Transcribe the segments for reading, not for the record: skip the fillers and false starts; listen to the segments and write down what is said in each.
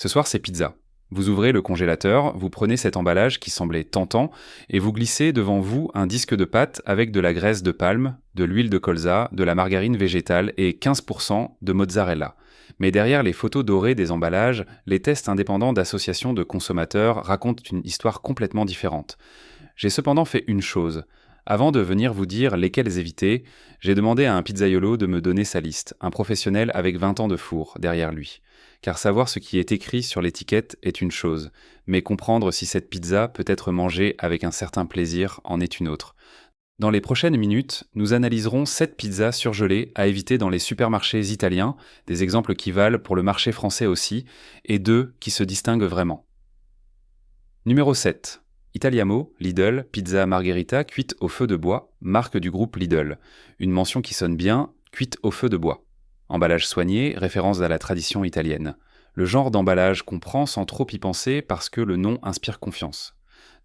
Ce soir, c'est pizza. Vous ouvrez le congélateur, vous prenez cet emballage qui semblait tentant et vous glissez devant vous un disque de pâte avec de la graisse de palme, de l'huile de colza, de la margarine végétale et 15% de mozzarella. Mais derrière les photos dorées des emballages, les tests indépendants d'associations de consommateurs racontent une histoire complètement différente. J'ai cependant fait une chose. Avant de venir vous dire lesquels éviter, j'ai demandé à un pizzaiolo de me donner sa liste, un professionnel avec 20 ans de four derrière lui. Car savoir ce qui est écrit sur l'étiquette est une chose, mais comprendre si cette pizza peut être mangée avec un certain plaisir en est une autre. Dans les prochaines minutes, nous analyserons 7 pizzas surgelées à éviter dans les supermarchés italiens, des exemples qui valent pour le marché français aussi, et 2 qui se distinguent vraiment. Numéro 7. Italiamo, Lidl, pizza margherita cuite au feu de bois, marque du groupe Lidl. Une mention qui sonne bien, cuite au feu de bois. Emballage soigné, référence à la tradition italienne. Le genre d'emballage qu'on prend sans trop y penser parce que le nom inspire confiance.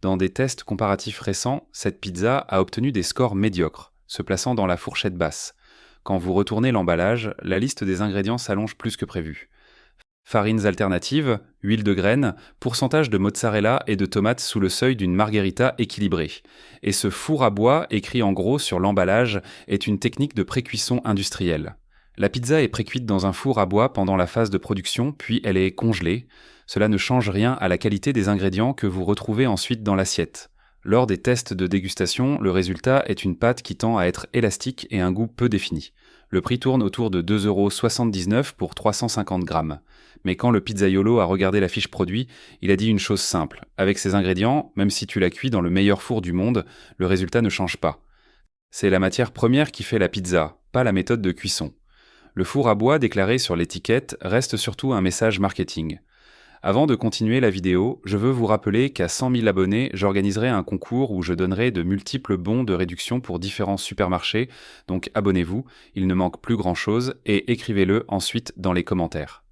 Dans des tests comparatifs récents, cette pizza a obtenu des scores médiocres, se plaçant dans la fourchette basse. Quand vous retournez l'emballage, la liste des ingrédients s'allonge plus que prévu. Farines alternatives, huile de graines, pourcentage de mozzarella et de tomates sous le seuil d'une margherita équilibrée. Et ce four à bois, écrit en gros sur l'emballage, est une technique de précuisson industrielle. La pizza est précuite dans un four à bois pendant la phase de production, puis elle est congelée. Cela ne change rien à la qualité des ingrédients que vous retrouvez ensuite dans l'assiette. Lors des tests de dégustation, le résultat est une pâte qui tend à être élastique et un goût peu défini. Le prix tourne autour de 2,79 € pour 350 grammes. Mais quand le pizzaiolo a regardé la fiche produit, il a dit une chose simple. Avec ces ingrédients, même si tu la cuis dans le meilleur four du monde, le résultat ne change pas. C'est la matière première qui fait la pizza, pas la méthode de cuisson. Le four à bois déclaré sur l'étiquette reste surtout un message marketing. Avant de continuer la vidéo, je veux vous rappeler qu'à 100 000 abonnés, j'organiserai un concours où je donnerai de multiples bons de réduction pour différents supermarchés, donc abonnez-vous, il ne manque plus grand-chose, et écrivez-le ensuite dans les commentaires.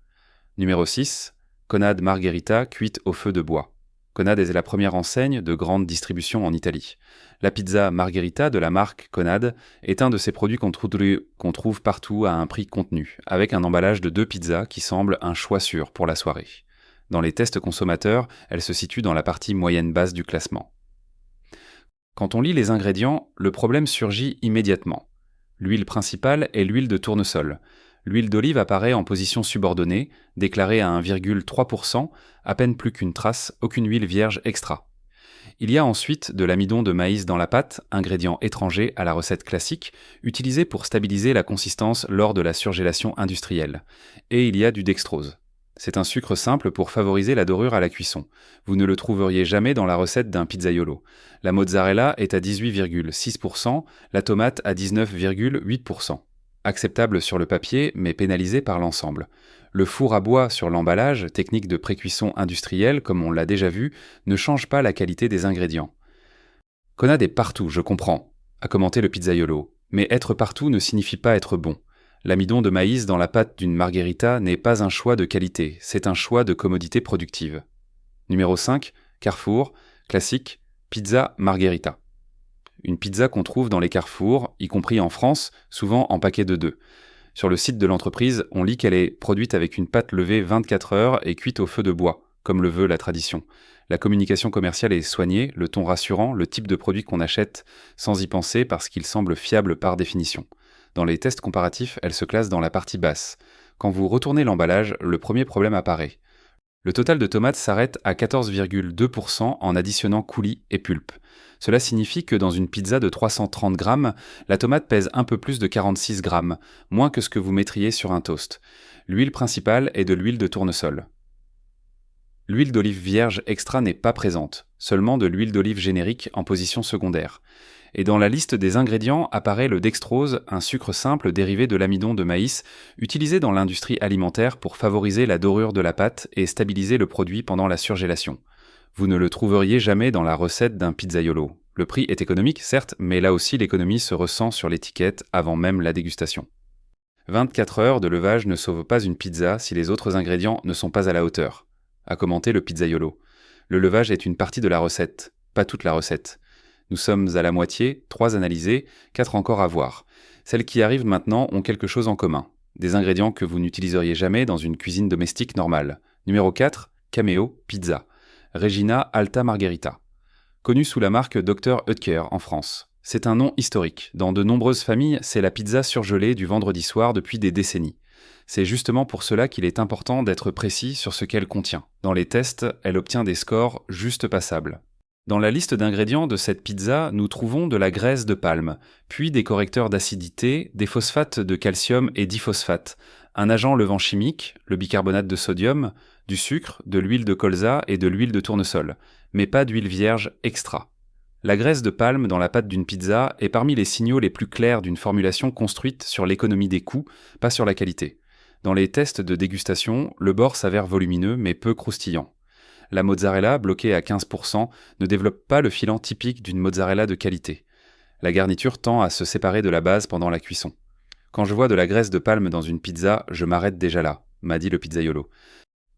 Numéro 6. Conad Margherita cuite au feu de bois. Conad est la première enseigne de grande distribution en Italie. La pizza Margherita de la marque Conad est un de ces produits qu'on trouve partout à un prix contenu, avec un emballage de 2 pizzas qui semble un choix sûr pour la soirée. Dans les tests consommateurs, elle se situe dans la partie moyenne-basse du classement. Quand on lit les ingrédients, le problème surgit immédiatement. L'huile principale est l'huile de tournesol. L'huile d'olive apparaît en position subordonnée, déclarée à 1,3%, à peine plus qu'une trace, aucune huile vierge extra. Il y a ensuite de l'amidon de maïs dans la pâte, ingrédient étranger à la recette classique, utilisé pour stabiliser la consistance lors de la surgélation industrielle. Et il y a du dextrose. C'est un sucre simple pour favoriser la dorure à la cuisson. Vous ne le trouveriez jamais dans la recette d'un pizzaiolo. La mozzarella est à 18,6%, la tomate à 19,8%. Acceptable sur le papier, mais pénalisé par l'ensemble. Le four à bois sur l'emballage, technique de précuisson industrielle comme on l'a déjà vu, ne change pas la qualité des ingrédients. Conad est partout, je comprends, a commenté le pizzaiolo. Mais être partout ne signifie pas être bon. L'amidon de maïs dans la pâte d'une margherita n'est pas un choix de qualité, c'est un choix de commodité productive. Numéro 5, Carrefour, classique, pizza margherita. Une pizza qu'on trouve dans les carrefours, y compris en France, souvent en paquet de 2. Sur le site de l'entreprise, on lit qu'elle est produite avec une pâte levée 24 heures et cuite au feu de bois, comme le veut la tradition. La communication commerciale est soignée, le ton rassurant, le type de produit qu'on achète sans y penser parce qu'il semble fiable par définition. Dans les tests comparatifs, elle se classe dans la partie basse. Quand vous retournez l'emballage, le premier problème apparaît. Le total de tomates s'arrête à 14,2% en additionnant coulis et pulpe. Cela signifie que dans une pizza de 330 grammes, la tomate pèse un peu plus de 46 grammes, moins que ce que vous mettriez sur un toast. L'huile principale est de l'huile de tournesol. L'huile d'olive vierge extra n'est pas présente, seulement de l'huile d'olive générique en position secondaire. Et dans la liste des ingrédients apparaît le dextrose, un sucre simple dérivé de l'amidon de maïs, utilisé dans l'industrie alimentaire pour favoriser la dorure de la pâte et stabiliser le produit pendant la surgélation. Vous ne le trouveriez jamais dans la recette d'un pizzaiolo. Le prix est économique, certes, mais là aussi l'économie se ressent sur l'étiquette avant même la dégustation. 24 heures de levage ne sauvent pas une pizza si les autres ingrédients ne sont pas à la hauteur, a commenté le pizzaiolo. Le levage est une partie de la recette, pas toute la recette. Nous sommes à la moitié, 3 analysées, 4 encore à voir. Celles qui arrivent maintenant ont quelque chose en commun. Des ingrédients que vous n'utiliseriez jamais dans une cuisine domestique normale. Numéro 4, Cameo Pizza. Regina Alta Margherita. Connue sous la marque Dr Oetker en France. C'est un nom historique. Dans de nombreuses familles, c'est la pizza surgelée du vendredi soir depuis des décennies. C'est justement pour cela qu'il est important d'être précis sur ce qu'elle contient. Dans les tests, elle obtient des scores juste passables. Dans la liste d'ingrédients de cette pizza, nous trouvons de la graisse de palme, puis des correcteurs d'acidité, des phosphates de calcium et diphosphate, un agent levant chimique, le bicarbonate de sodium, du sucre, de l'huile de colza et de l'huile de tournesol, mais pas d'huile vierge extra. La graisse de palme dans la pâte d'une pizza est parmi les signaux les plus clairs d'une formulation construite sur l'économie des coûts, pas sur la qualité. Dans les tests de dégustation, le bord s'avère volumineux mais peu croustillant. La mozzarella, bloquée à 15%, ne développe pas le filant typique d'une mozzarella de qualité. La garniture tend à se séparer de la base pendant la cuisson. Quand je vois de la graisse de palme dans une pizza, je m'arrête déjà là, m'a dit le pizzaiolo.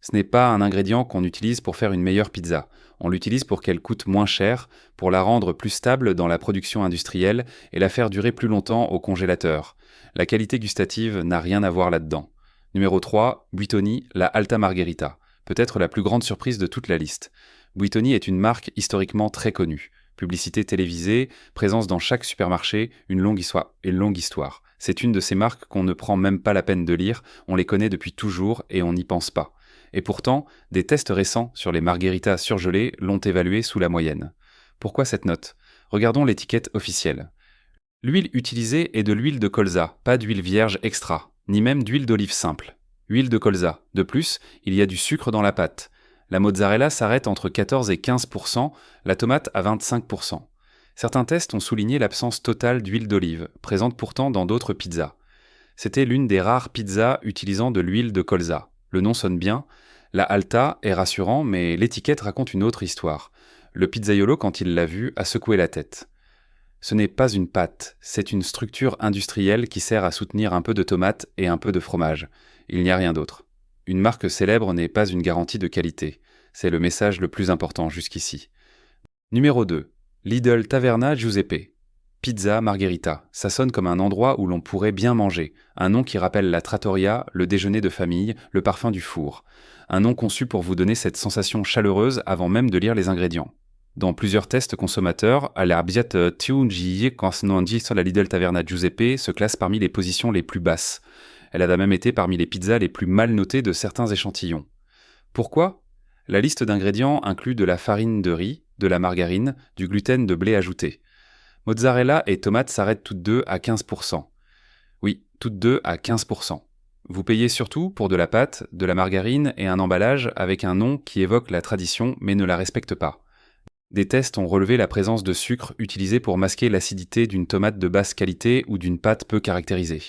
Ce n'est pas un ingrédient qu'on utilise pour faire une meilleure pizza. On l'utilise pour qu'elle coûte moins cher, pour la rendre plus stable dans la production industrielle et la faire durer plus longtemps au congélateur. La qualité gustative n'a rien à voir là-dedans. Numéro 3, Buitoni, la Alta Margherita. Peut-être la plus grande surprise de toute la liste. Buitoni est une marque historiquement très connue. Publicité télévisée, présence dans chaque supermarché, une longue histoire. C'est une de ces marques qu'on ne prend même pas la peine de lire, on les connaît depuis toujours et on n'y pense pas. Et pourtant, des tests récents sur les margaritas surgelées l'ont évaluée sous la moyenne. Pourquoi cette note ? Regardons l'étiquette officielle. L'huile utilisée est de l'huile de colza, pas d'huile vierge extra, ni même d'huile d'olive simple. Huile de colza. De plus, il y a du sucre dans la pâte. La mozzarella s'arrête entre 14 et 15%, la tomate à 25%. Certains tests ont souligné l'absence totale d'huile d'olive, présente pourtant dans d'autres pizzas. C'était l'une des rares pizzas utilisant de l'huile de colza. Le nom sonne bien, la Alta est rassurant, mais l'étiquette raconte une autre histoire. Le pizzaiolo, quand il l'a vue, a secoué la tête. Ce n'est pas une pâte, c'est une structure industrielle qui sert à soutenir un peu de tomate et un peu de fromage. Il n'y a rien d'autre. Une marque célèbre n'est pas une garantie de qualité. C'est le message le plus important jusqu'ici. Numéro 2. Lidl Taverna Giuseppe. Pizza Margherita. Ça sonne comme un endroit où l'on pourrait bien manger. Un nom qui rappelle la trattoria, le déjeuner de famille, le parfum du four. Un nom conçu pour vous donner cette sensation chaleureuse avant même de lire les ingrédients. Dans plusieurs tests consommateurs, l'Arbiat Tiungi Consonangi sur la Lidl Taverna Giuseppe se classe parmi les positions les plus basses. Elle a même été parmi les pizzas les plus mal notées de certains échantillons. Pourquoi ? La liste d'ingrédients inclut de la farine de riz, de la margarine, du gluten de blé ajouté. Mozzarella et tomates s'arrêtent toutes deux à 15%. Oui, toutes deux à 15%. Vous payez surtout pour de la pâte, de la margarine et un emballage avec un nom qui évoque la tradition mais ne la respecte pas. Des tests ont relevé la présence de sucre utilisé pour masquer l'acidité d'une tomate de basse qualité ou d'une pâte peu caractérisée.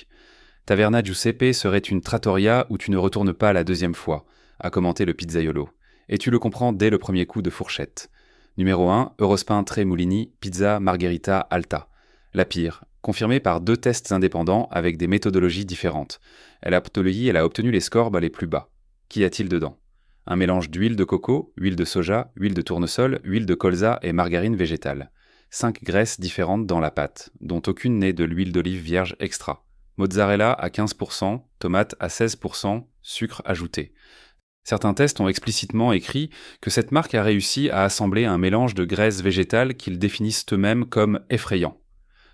Taverna Giuseppe serait une trattoria où tu ne retournes pas la deuxième fois, a commenté le pizzaiolo. Et tu le comprends dès le premier coup de fourchette. Numéro 1, Eurospin Tremolini, Pizza Margherita Alta. La pire, confirmée par 2 tests indépendants avec des méthodologies différentes. Elle a obtenu les scores les plus bas. Qu'y a-t-il dedans ? Un mélange d'huile de coco, huile de soja, huile de tournesol, huile de colza et margarine végétale. 5 graisses différentes dans la pâte, dont aucune n'est de l'huile d'olive vierge extra. Mozzarella à 15%, tomate à 16%, sucre ajouté. Certains tests ont explicitement écrit que cette marque a réussi à assembler un mélange de graisses végétales qu'ils définissent eux-mêmes comme effrayant.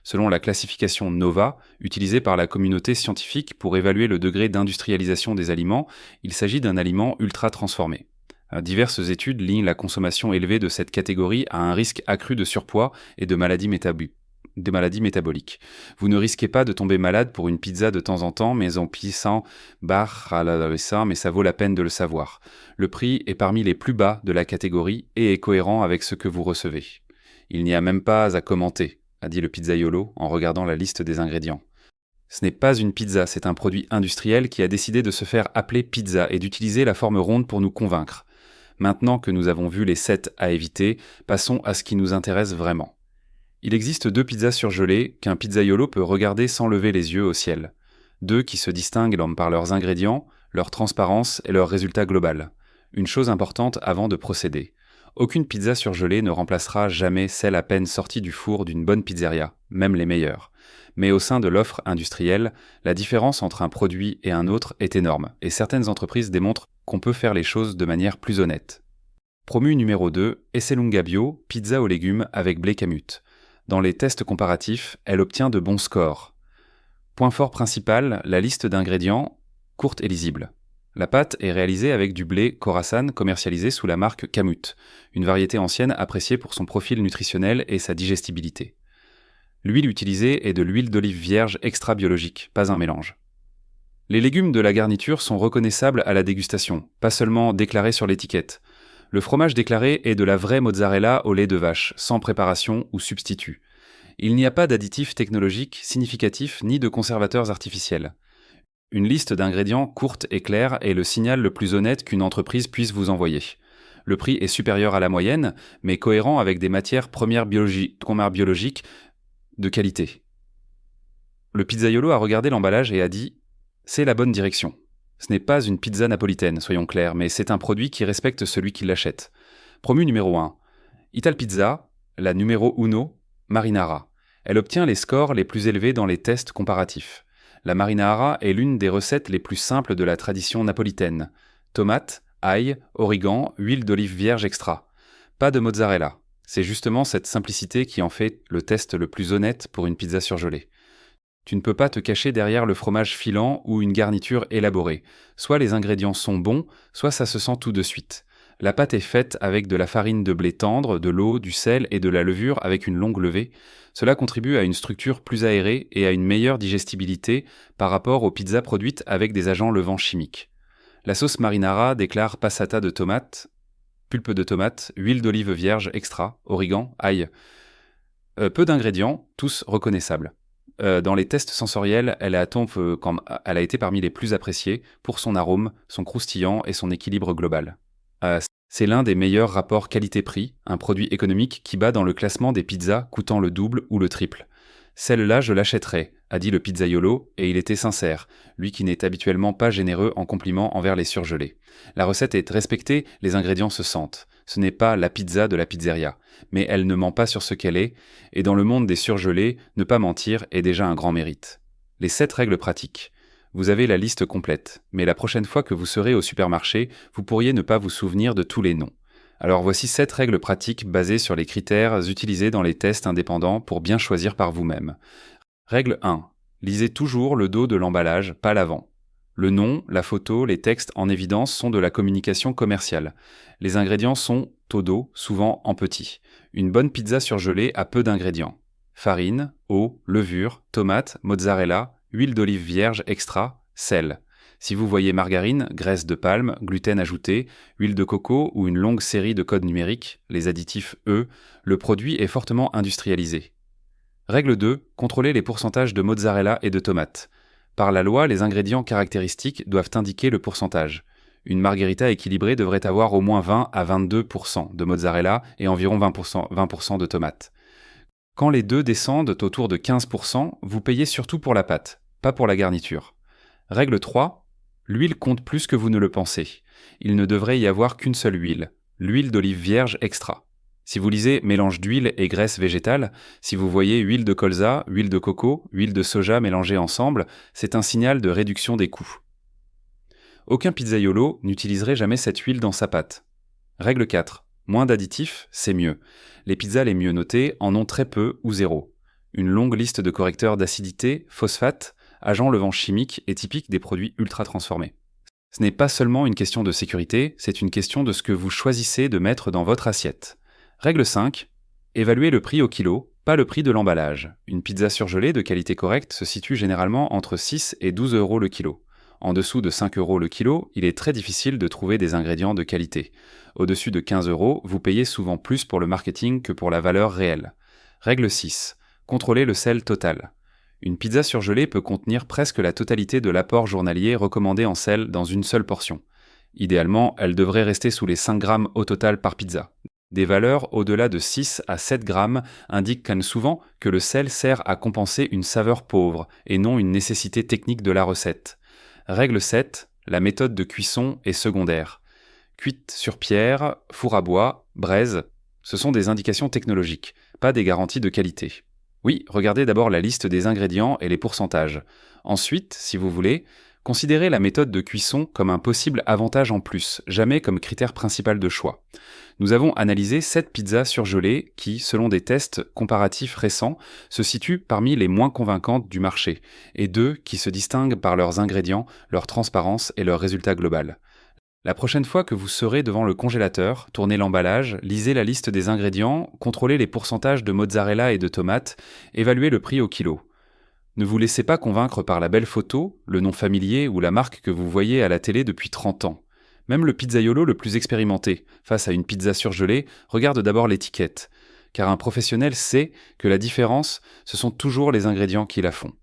Selon la classification NOVA, utilisée par la communauté scientifique pour évaluer le degré d'industrialisation des aliments, il s'agit d'un aliment ultra transformé. Diverses études lignent la consommation élevée de cette catégorie à un risque accru de surpoids et de maladies métaboliques. Vous ne risquez pas de tomber malade pour une pizza de temps en temps, mais en pissant mais ça vaut la peine de le savoir. Le prix est parmi les plus bas de la catégorie et est cohérent avec ce que vous recevez. Il n'y a même pas à commenter, a dit le pizzaiolo en regardant la liste des ingrédients. Ce n'est pas une pizza, c'est un produit industriel qui a décidé de se faire appeler pizza et d'utiliser la forme ronde pour nous convaincre. Maintenant que nous avons vu les 7 à éviter, passons à ce qui nous intéresse vraiment. Il existe 2 pizzas surgelées qu'un pizzaiolo peut regarder sans lever les yeux au ciel. 2 qui se distinguent par leurs ingrédients, leur transparence et leur résultat global. Une chose importante avant de procéder. Aucune pizza surgelée ne remplacera jamais celle à peine sortie du four d'une bonne pizzeria, même les meilleures. Mais au sein de l'offre industrielle, la différence entre un produit et un autre est énorme, et certaines entreprises démontrent qu'on peut faire les choses de manière plus honnête. Promu numéro 2, Esselunga Bio, pizza aux légumes avec blé camut. Dans les tests comparatifs, elle obtient de bons scores. Point fort principal, la liste d'ingrédients, courte et lisible. La pâte est réalisée avec du blé Khorasan commercialisé sous la marque Camut, une variété ancienne appréciée pour son profil nutritionnel et sa digestibilité. L'huile utilisée est de l'huile d'olive vierge extra biologique, pas un mélange. Les légumes de la garniture sont reconnaissables à la dégustation, pas seulement déclarés sur l'étiquette. Le fromage déclaré est de la vraie mozzarella au lait de vache, sans préparation ou substitut. Il n'y a pas d'additifs technologiques significatifs ni de conservateurs artificiels. Une liste d'ingrédients courte et claire est le signal le plus honnête qu'une entreprise puisse vous envoyer. Le prix est supérieur à la moyenne, mais cohérent avec des matières premières biologiques de qualité. Le pizzaiolo a regardé l'emballage et a dit « C'est la bonne direction ». Ce n'est pas une pizza napolitaine, soyons clairs, mais c'est un produit qui respecte celui qui l'achète. Promu numéro 1. Italpizza, la numéro 1, marinara. Elle obtient les scores les plus élevés dans les tests comparatifs. La marinara est l'une des recettes les plus simples de la tradition napolitaine. Tomates, ail, origan, huile d'olive vierge extra. Pas de mozzarella. C'est justement cette simplicité qui en fait le test le plus honnête pour une pizza surgelée. Tu ne peux pas te cacher derrière le fromage filant ou une garniture élaborée. Soit les ingrédients sont bons, soit ça se sent tout de suite. La pâte est faite avec de la farine de blé tendre, de l'eau, du sel et de la levure avec une longue levée. Cela contribue à une structure plus aérée et à une meilleure digestibilité par rapport aux pizzas produites avec des agents levants chimiques. La sauce marinara déclare passata de tomate, pulpe de tomate, huile d'olive vierge extra, origan, ail. Peu d'ingrédients, tous reconnaissables. Dans les tests sensoriels, elle a été parmi les plus appréciées pour son arôme, son croustillant et son équilibre global. C'est l'un des meilleurs rapports qualité-prix, un produit économique qui bat dans le classement des pizzas coûtant le double ou le triple. Celle-là, je l'achèterais, a dit le pizzaiolo, et il était sincère, lui qui n'est habituellement pas généreux en compliments envers les surgelés. La recette est respectée, les ingrédients se sentent. Ce n'est pas la pizza de la pizzeria, mais elle ne ment pas sur ce qu'elle est, et dans le monde des surgelés, ne pas mentir est déjà un grand mérite. Les 7 règles pratiques. Vous avez la liste complète, mais la prochaine fois que vous serez au supermarché, vous pourriez ne pas vous souvenir de tous les noms. Alors voici 7 règles pratiques basées sur les critères utilisés dans les tests indépendants pour bien choisir par vous-même. Règle 1. Lisez toujours le dos de l'emballage, pas l'avant. Le nom, la photo, les textes en évidence sont de la communication commerciale. Les ingrédients sont au dos, souvent en petit. Une bonne pizza surgelée a peu d'ingrédients. Farine, eau, levure, tomates, mozzarella, huile d'olive vierge extra, sel. Si vous voyez margarine, graisse de palme, gluten ajouté, huile de coco ou une longue série de codes numériques, les additifs E, le produit est fortement industrialisé. Règle 2. Contrôlez les pourcentages de mozzarella et de tomates. Par la loi, les ingrédients caractéristiques doivent indiquer le pourcentage. Une margherita équilibrée devrait avoir au moins 20 à 22% de mozzarella et environ 20% de tomates. Quand les deux descendent autour de 15%, vous payez surtout pour la pâte, pas pour la garniture. Règle 3. L'huile compte plus que vous ne le pensez. Il ne devrait y avoir qu'une seule huile, l'huile d'olive vierge extra. Si vous lisez mélange d'huile et graisse végétale, si vous voyez huile de colza, huile de coco, huile de soja mélangées ensemble, c'est un signal de réduction des coûts. Aucun pizzaiolo n'utiliserait jamais cette huile dans sa pâte. Règle 4. Moins d'additifs, c'est mieux. Les pizzas les mieux notées en ont très peu ou zéro. Une longue liste de correcteurs d'acidité, phosphate, agents levants chimiques est typique des produits ultra transformés. Ce n'est pas seulement une question de sécurité, c'est une question de ce que vous choisissez de mettre dans votre assiette. Règle 5. Évaluez le prix au kilo, pas le prix de l'emballage. Une pizza surgelée de qualité correcte se situe généralement entre 6 et 12 euros le kilo. En dessous de 5 euros le kilo, il est très difficile de trouver des ingrédients de qualité. Au-dessus de 15 euros, vous payez souvent plus pour le marketing que pour la valeur réelle. Règle 6. Contrôlez le sel total. Une pizza surgelée peut contenir presque la totalité de l'apport journalier recommandé en sel dans une seule portion. Idéalement, elle devrait rester sous les 5 grammes au total par pizza. Des valeurs au-delà de 6 à 7 grammes indiquent souvent que le sel sert à compenser une saveur pauvre et non une nécessité technique de la recette. Règle 7. La méthode de cuisson est secondaire. Cuite sur pierre, four à bois, braise, ce sont des indications technologiques, pas des garanties de qualité. Oui, regardez d'abord la liste des ingrédients et les pourcentages. Ensuite, si vous voulez, considérez la méthode de cuisson comme un possible avantage en plus, jamais comme critère principal de choix. Nous avons analysé 7 pizzas surgelées qui, selon des tests comparatifs récents, se situent parmi les moins convaincantes du marché, et 2 qui se distinguent par leurs ingrédients, leur transparence et leur résultat global. La prochaine fois que vous serez devant le congélateur, tournez l'emballage, lisez la liste des ingrédients, contrôlez les pourcentages de mozzarella et de tomates, évaluez le prix au kilo. Ne vous laissez pas convaincre par la belle photo, le nom familier ou la marque que vous voyez à la télé depuis 30 ans. Même le pizzaiolo le plus expérimenté, face à une pizza surgelée, regarde d'abord l'étiquette, car un professionnel sait que la différence, ce sont toujours les ingrédients qui la font.